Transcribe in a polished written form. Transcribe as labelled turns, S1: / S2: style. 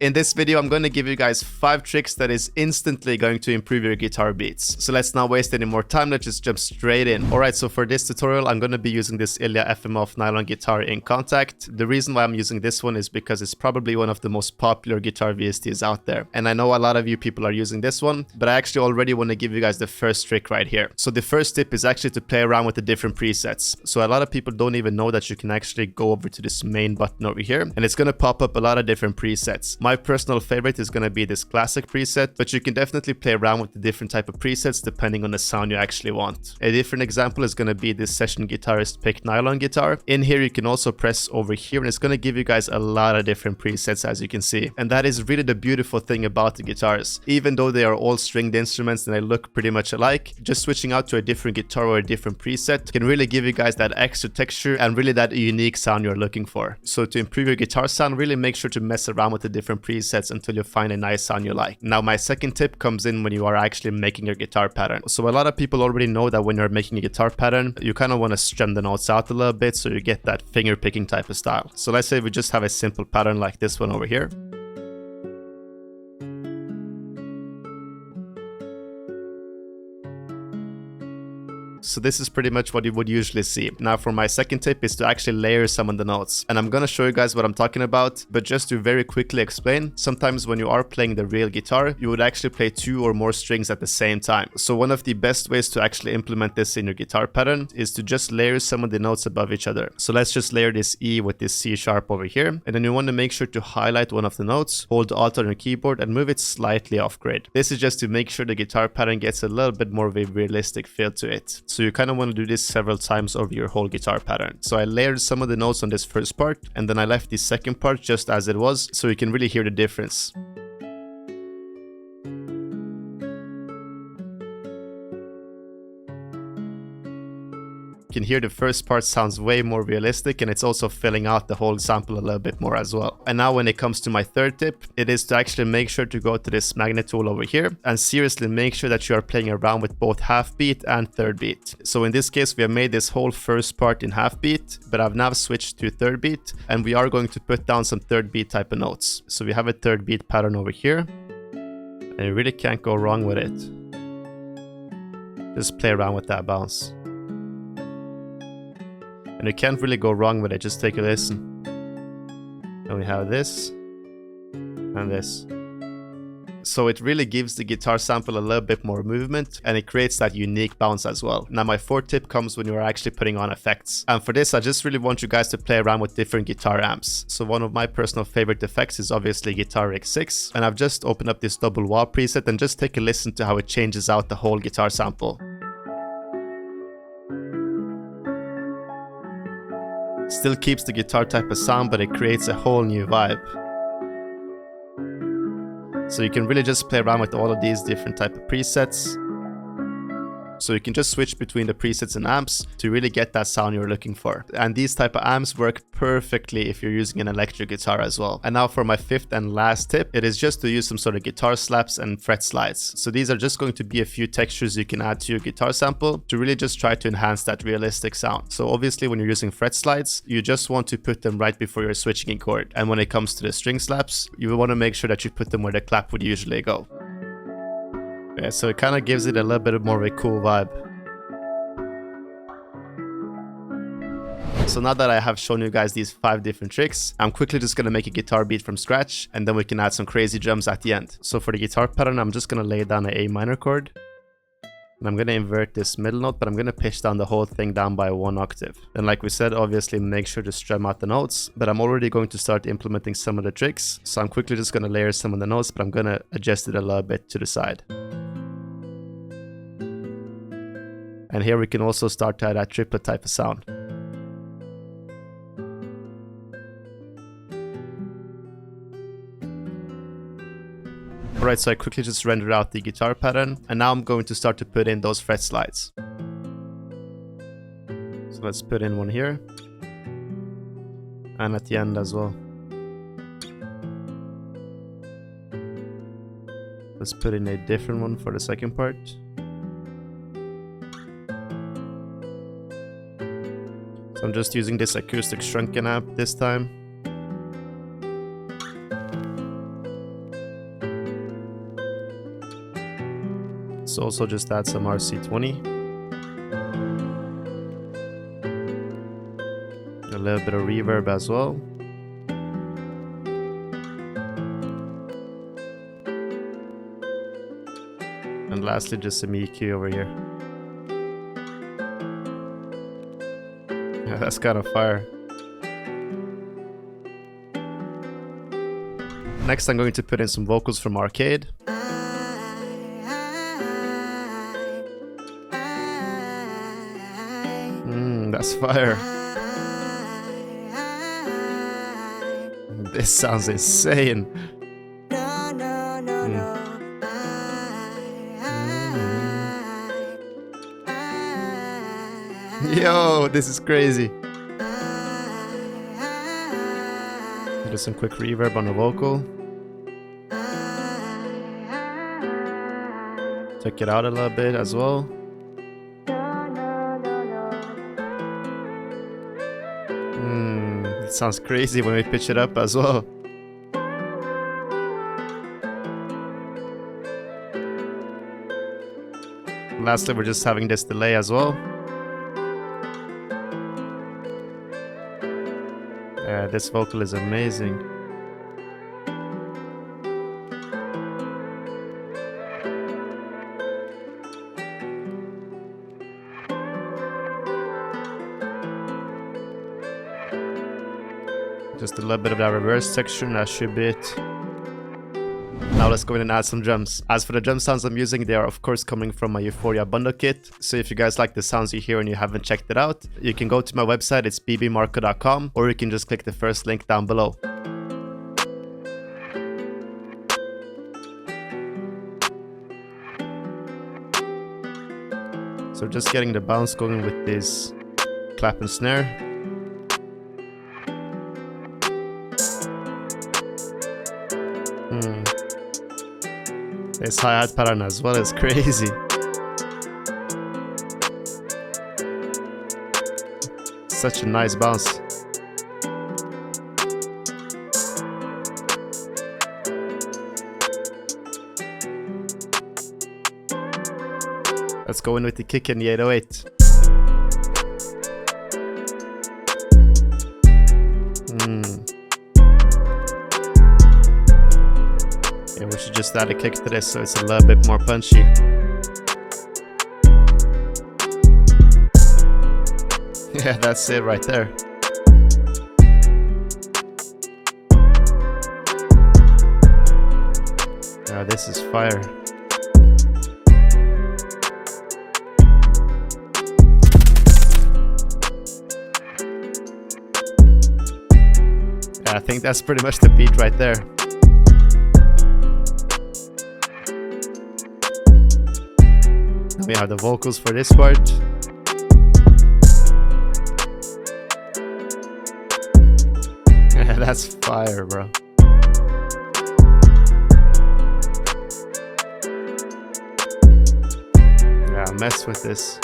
S1: In this video, I'm going to give you guys 5 tricks that is instantly going to improve your guitar beats. So let's not waste any more time, let's just jump straight in. Alright, so for this tutorial, I'm going to be using this Ilya FM nylon guitar in contact. The reason why I'm using this one is because it's probably one of the most popular guitar VSTs out there. And I know a lot of you people are using this one, but I actually already want to give you guys the first trick right here. So the first tip is actually to play around with the different presets. So a lot of people don't even know that you can actually go over to this main button over here, and it's going to pop up a lot of different presets. My personal favorite is going to be this classic preset, but you can definitely play around with the different type of presets depending on the sound you actually want. A different example is going to be this session guitarist pick nylon guitar. In here you can also press over here and it's going to give you guys a lot of different presets, as you can see. And that is really the beautiful thing about the guitars. Even though they are all stringed instruments and they look pretty much alike, just switching out to a different guitar or a different preset can really give you guys that extra texture and really that unique sound you're looking for. So to improve your guitar sound, really make sure to mess around with the different presets until you find a nice sound you like. Now my second tip comes in when you are actually making your guitar pattern. So a lot of people already know that when you're making a guitar pattern, you kind of want to strum the notes out a little bit so you get that finger picking type of style. So let's say we just have a simple pattern like this one over here. So this is pretty much what you would usually see. Now for my second tip is to actually layer some of the notes. And I'm gonna show you guys what I'm talking about, but just to very quickly explain, sometimes when you are playing the real guitar, you would actually play 2 or more strings at the same time. So one of the best ways to actually implement this in your guitar pattern is to just layer some of the notes above each other. So let's just layer this E with this C sharp over here. And then you want to make sure to highlight one of the notes, hold Alt on your keyboard and move it slightly off grid. This is just to make sure the guitar pattern gets a little bit more of a realistic feel to it. So you kind of want to do this several times over your whole guitar pattern. So I layered some of the notes on this first part and then I left the second part just as it was so you can really hear the difference. You can hear the first part sounds way more realistic and it's also filling out the whole sample a little bit more as well. And now when it comes to my third tip, it is to actually make sure to go to this magnet tool over here and seriously make sure that you are playing around with both half beat and third beat. So in this case we have made this whole first part in half beat, but I've now switched to third beat and we are going to put down some third beat type of notes. So we have a third beat pattern over here and you really can't go wrong with it. Just play around with that bounce. And you can't really go wrong with it, just take a listen. And we have this and this. So it really gives the guitar sample a little bit more movement and it creates that unique bounce as well. Now my fourth tip comes when you're actually putting on effects. And for this I just really want you guys to play around with different guitar amps. So one of my personal favorite effects is obviously Guitar Rig 6. And I've just opened up this double wah preset and just take a listen to how it changes out the whole guitar sample. Still keeps the guitar type of sound, but it creates a whole new vibe. So you can really just play around with all of these different type of presets. So you can just switch between the presets and amps to really get that sound you're looking for. And these type of amps work perfectly if you're using an electric guitar as well. And now for my fifth and last tip, it is just to use some sort of guitar slaps and fret slides. So these are just going to be a few textures you can add to your guitar sample to really just try to enhance that realistic sound. So obviously when you're using fret slides, you just want to put them right before you're switching a chord. And when it comes to the string slaps, you want to make sure that you put them where the clap would usually go. Yeah, so it kind of gives it a little bit more of a cool vibe. So now that I have shown you guys these 5 different tricks, I'm quickly just going to make a guitar beat from scratch and then we can add some crazy drums at the end. So for the guitar pattern, I'm just going to lay down an A minor chord. And I'm going to invert this middle note, but I'm going to pitch down the whole thing down by 1 octave. And like we said, obviously make sure to strum out the notes, but I'm already going to start implementing some of the tricks. So I'm quickly just going to layer some of the notes, but I'm going to adjust it a little bit to the side. And here we can also start to add that triplet type of sound. Alright, so I quickly just rendered out the guitar pattern and now I'm going to start to put in those fret slides. So let's put in one here and at the end as well. Let's put in a different one for the second part. So I'm just using this acoustic shrunken amp this time. So also just add some RC20. A little bit of reverb as well. And lastly, just some EQ over here. Yeah, that's kind of fire. Next, I'm going to put in some vocals from Arcade. That's fire. This sounds insane. Yo, this is crazy. Just some quick reverb on the vocal. Check it out a little bit as well. It sounds crazy when we pitch it up as well. Lastly, we're just having this delay as well. Yeah, this vocal is amazing. Just a little bit of that reverse section, that should be it. Now let's go in and add some drums. As for the drum sounds I'm using, they are of course coming from my Euphoria bundle kit. So if you guys like the sounds you hear and you haven't checked it out, you can go to my website, it's BBMarko.com, or you can just click the first link down below. So just getting the bounce going with this clap and snare. This hi-hat pattern as well is crazy. Such a nice bounce. Let's go in with the kick and the 808. Yeah, we should just add a kick to this so it's a little bit more punchy. Yeah, that's it right there. Yeah, this is fire. Yeah, I think that's pretty much the beat right there. Now we have the vocals for this part. Yeah, that's fire, bro. Yeah, mess with this.